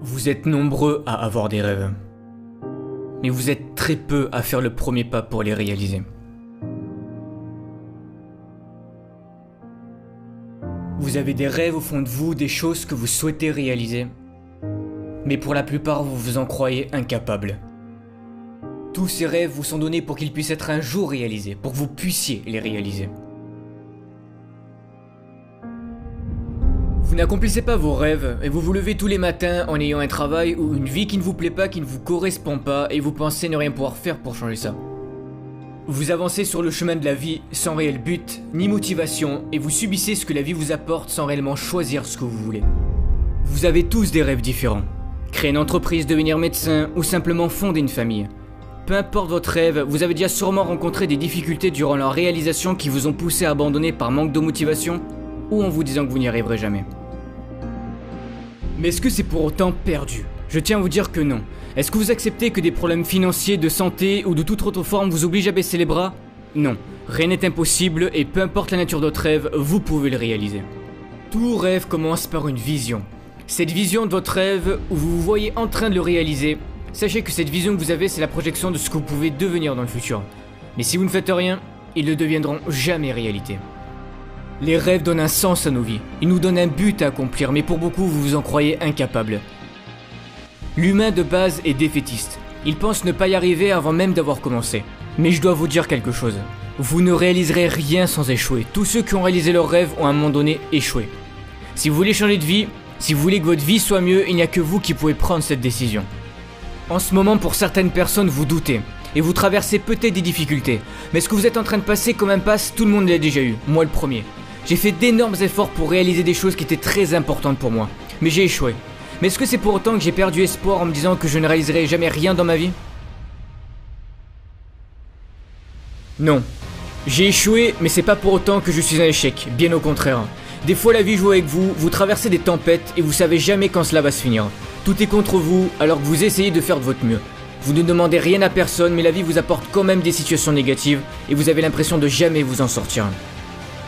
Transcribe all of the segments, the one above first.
Vous êtes nombreux à avoir des rêves, mais vous êtes très peu à faire le premier pas pour les réaliser. Vous avez des rêves au fond de vous, des choses que vous souhaitez réaliser, mais pour la plupart vous vous en croyez incapable. Tous ces rêves vous sont donnés pour qu'ils puissent être un jour réalisés, pour que vous puissiez les réaliser. Vous n'accomplissez pas vos rêves et vous vous levez tous les matins en ayant un travail ou une vie qui ne vous plaît pas, qui ne vous correspond pas et vous pensez ne rien pouvoir faire pour changer ça. Vous avancez sur le chemin de la vie sans réel but ni motivation et vous subissez ce que la vie vous apporte sans réellement choisir ce que vous voulez. Vous avez tous des rêves différents. Créer une entreprise, devenir médecin ou simplement fonder une famille. Peu importe votre rêve, vous avez déjà sûrement rencontré des difficultés durant leur réalisation qui vous ont poussé à abandonner par manque de motivation ou en vous disant que vous n'y arriverez jamais. Mais est-ce que c'est pour autant perdu ? Je tiens à vous dire que non. Est-ce que vous acceptez que des problèmes financiers, de santé ou de toute autre forme vous obligent à baisser les bras ? Non. Rien n'est impossible et peu importe la nature de votre rêve, vous pouvez le réaliser. Tout rêve commence par une vision. Cette vision de votre rêve, où vous vous voyez en train de le réaliser, sachez que cette vision que vous avez, c'est la projection de ce que vous pouvez devenir dans le futur. Mais si vous ne faites rien, ils ne deviendront jamais réalité. Les rêves donnent un sens à nos vies, ils nous donnent un but à accomplir, mais pour beaucoup vous vous en croyez incapable. L'humain de base est défaitiste, il pense ne pas y arriver avant même d'avoir commencé. Mais je dois vous dire quelque chose, vous ne réaliserez rien sans échouer, tous ceux qui ont réalisé leurs rêves ont à un moment donné échoué. Si vous voulez changer de vie, si vous voulez que votre vie soit mieux, il n'y a que vous qui pouvez prendre cette décision. En ce moment, pour certaines personnes, vous doutez, et vous traversez peut-être des difficultés, mais ce que vous êtes en train de passer comme impasse, tout le monde l'a déjà eu, moi le premier. J'ai fait d'énormes efforts pour réaliser des choses qui étaient très importantes pour moi, mais j'ai échoué. Mais est-ce que c'est pour autant que j'ai perdu espoir en me disant que je ne réaliserai jamais rien dans ma vie ? Non. J'ai échoué, mais c'est pas pour autant que je suis un échec, bien au contraire. Des fois la vie joue avec vous, vous traversez des tempêtes et vous savez jamais quand cela va se finir. Tout est contre vous alors que vous essayez de faire de votre mieux. Vous ne demandez rien à personne, mais la vie vous apporte quand même des situations négatives et vous avez l'impression de jamais vous en sortir.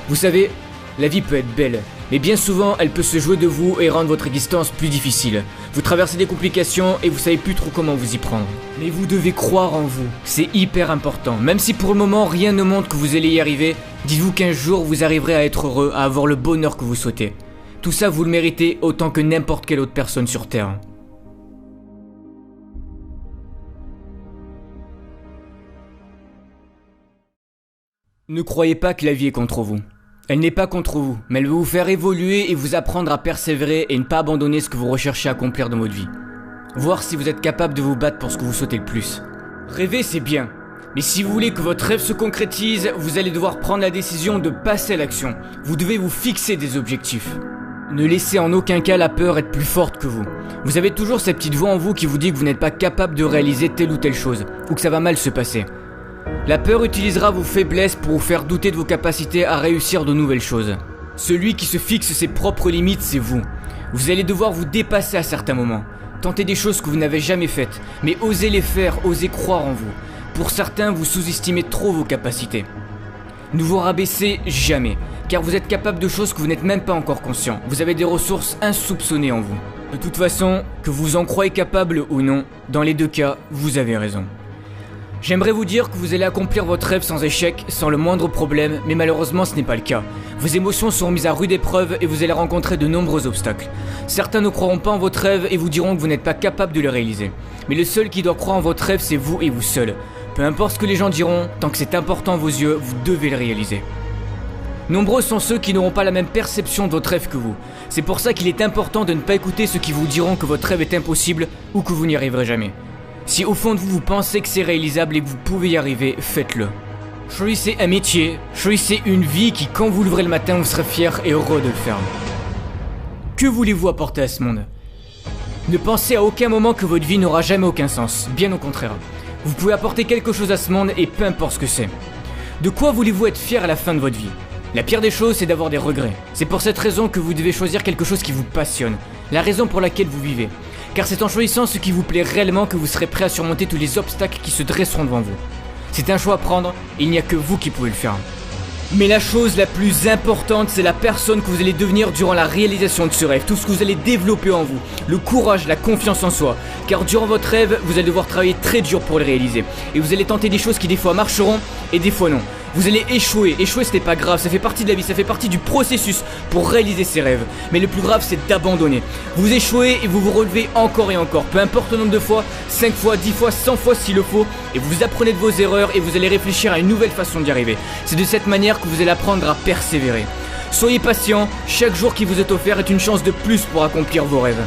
Vous savez, la vie peut être belle, mais bien souvent elle peut se jouer de vous et rendre votre existence plus difficile. Vous traversez des complications et vous savez plus trop comment vous y prendre. Mais vous devez croire en vous, c'est hyper important. Même si pour le moment rien ne montre que vous allez y arriver, dites-vous qu'un jour vous arriverez à être heureux, à avoir le bonheur que vous souhaitez. Tout ça vous le méritez autant que n'importe quelle autre personne sur Terre. Ne croyez pas que la vie est contre vous. Elle n'est pas contre vous, mais elle veut vous faire évoluer et vous apprendre à persévérer et ne pas abandonner ce que vous recherchez à accomplir dans votre vie. Voir si vous êtes capable de vous battre pour ce que vous souhaitez le plus. Rêver, c'est bien. Mais si vous voulez que votre rêve se concrétise, vous allez devoir prendre la décision de passer à l'action. Vous devez vous fixer des objectifs. Ne laissez en aucun cas la peur être plus forte que vous. Vous avez toujours cette petite voix en vous qui vous dit que vous n'êtes pas capable de réaliser telle ou telle chose, ou que ça va mal se passer. La peur utilisera vos faiblesses pour vous faire douter de vos capacités à réussir de nouvelles choses. Celui qui se fixe ses propres limites, c'est vous. Vous allez devoir vous dépasser à certains moments. Tenter des choses que vous n'avez jamais faites, mais osez les faire, osez croire en vous. Pour certains, vous sous-estimez trop vos capacités. Ne vous rabaissez jamais, car vous êtes capable de choses que vous n'êtes même pas encore conscient. Vous avez des ressources insoupçonnées en vous. De toute façon, que vous en croyez capable ou non, dans les deux cas, vous avez raison. J'aimerais vous dire que vous allez accomplir votre rêve sans échec, sans le moindre problème, mais malheureusement ce n'est pas le cas. Vos émotions seront mises à rude épreuve et vous allez rencontrer de nombreux obstacles. Certains ne croiront pas en votre rêve et vous diront que vous n'êtes pas capable de le réaliser. Mais le seul qui doit croire en votre rêve, c'est vous et vous seul. Peu importe ce que les gens diront, tant que c'est important à vos yeux, vous devez le réaliser. Nombreux sont ceux qui n'auront pas la même perception de votre rêve que vous. C'est pour ça qu'il est important de ne pas écouter ceux qui vous diront que votre rêve est impossible ou que vous n'y arriverez jamais. Si au fond de vous, vous pensez que c'est réalisable et que vous pouvez y arriver, faites-le. Choisissez un métier, choisissez une vie qui, quand vous l'ouvrez le matin, vous serez fier et heureux de le faire. Que voulez-vous apporter à ce monde ? Ne pensez à aucun moment que votre vie n'aura jamais aucun sens, bien au contraire. Vous pouvez apporter quelque chose à ce monde et peu importe ce que c'est. De quoi voulez-vous être fier à la fin de votre vie ? La pire des choses, c'est d'avoir des regrets. C'est pour cette raison que vous devez choisir quelque chose qui vous passionne, la raison pour laquelle vous vivez. Car c'est en choisissant ce qui vous plaît réellement que vous serez prêt à surmonter tous les obstacles qui se dresseront devant vous. C'est un choix à prendre et il n'y a que vous qui pouvez le faire. Mais la chose la plus importante, c'est la personne que vous allez devenir durant la réalisation de ce rêve. Tout ce que vous allez développer en vous, le courage, la confiance en soi. Car durant votre rêve, vous allez devoir travailler très dur pour le réaliser. Et vous allez tenter des choses qui des fois marcheront et des fois non. Vous allez échouer. Échouer, ce n'est pas grave, ça fait partie de la vie, ça fait partie du processus pour réaliser ses rêves. Mais le plus grave, c'est d'abandonner. Vous échouez et vous vous relevez encore et encore. Peu importe le nombre de fois, 5 fois, 10 fois, 100 fois s'il le faut. Et vous apprenez de vos erreurs et vous allez réfléchir à une nouvelle façon d'y arriver. C'est de cette manière que vous allez apprendre à persévérer. Soyez patient, chaque jour qui vous est offert est une chance de plus pour accomplir vos rêves.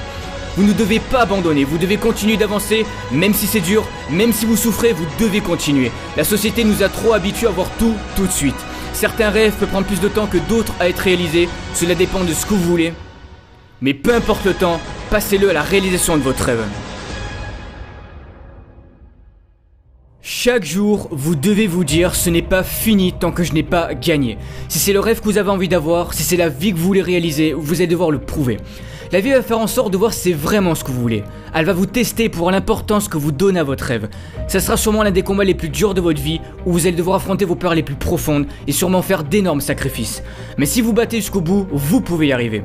Vous ne devez pas abandonner, vous devez continuer d'avancer, même si c'est dur, même si vous souffrez, vous devez continuer. La société nous a trop habitués à voir tout de suite. Certains rêves peuvent prendre plus de temps que d'autres à être réalisés, cela dépend de ce que vous voulez. Mais peu importe le temps, passez-le à la réalisation de votre rêve. Chaque jour, vous devez vous dire ce n'est pas fini tant que je n'ai pas gagné. Si c'est le rêve que vous avez envie d'avoir, si c'est la vie que vous voulez réaliser, vous allez devoir le prouver. La vie va faire en sorte de voir si c'est vraiment ce que vous voulez. Elle va vous tester pour l'importance que vous donnez à votre rêve. Ça sera sûrement l'un des combats les plus durs de votre vie, où vous allez devoir affronter vos peurs les plus profondes et sûrement faire d'énormes sacrifices. Mais si vous battez jusqu'au bout, vous pouvez y arriver.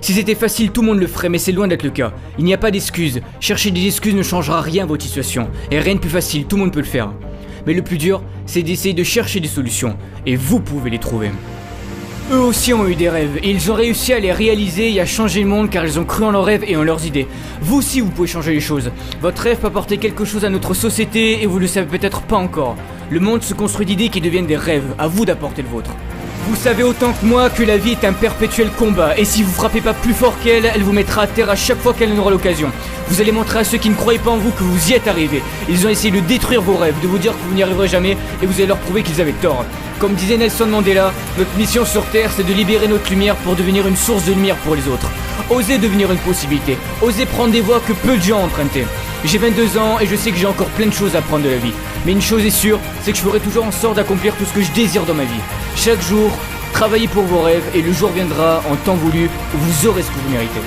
Si c'était facile, tout le monde le ferait, mais c'est loin d'être le cas. Il n'y a pas d'excuses. Chercher des excuses ne changera rien à votre situation. Et rien de plus facile, tout le monde peut le faire. Mais le plus dur, c'est d'essayer de chercher des solutions. Et vous pouvez les trouver. Eux aussi ont eu des rêves, et ils ont réussi à les réaliser et à changer le monde car ils ont cru en leurs rêves et en leurs idées. Vous aussi vous pouvez changer les choses. Votre rêve peut apporter quelque chose à notre société et vous le savez peut-être pas encore. Le monde se construit d'idées qui deviennent des rêves, à vous d'apporter le vôtre. Vous savez autant que moi que la vie est un perpétuel combat, et si vous frappez pas plus fort qu'elle, elle vous mettra à terre à chaque fois qu'elle en aura l'occasion. Vous allez montrer à ceux qui ne croyaient pas en vous que vous y êtes arrivés. Ils ont essayé de détruire vos rêves, de vous dire que vous n'y arriverez jamais, et vous allez leur prouver qu'ils avaient tort. Comme disait Nelson Mandela, notre mission sur Terre, c'est de libérer notre lumière pour devenir une source de lumière pour les autres. Osez devenir une possibilité, osez prendre des voies que peu de gens ont empruntées. J'ai 22 ans et je sais que j'ai encore plein de choses à apprendre de la vie. Mais une chose est sûre, c'est que je ferai toujours en sorte d'accomplir tout ce que je désire dans ma vie. Chaque jour, travaillez pour vos rêves et le jour viendra en temps voulu où vous aurez ce que vous méritez.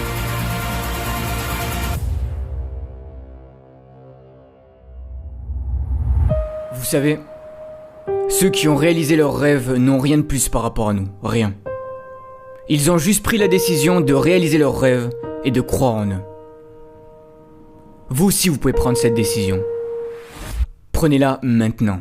Vous savez, ceux qui ont réalisé leurs rêves n'ont rien de plus par rapport à nous, rien. Ils ont juste pris la décision de réaliser leurs rêves et de croire en eux. Vous aussi vous pouvez prendre cette décision. Prenez-la maintenant.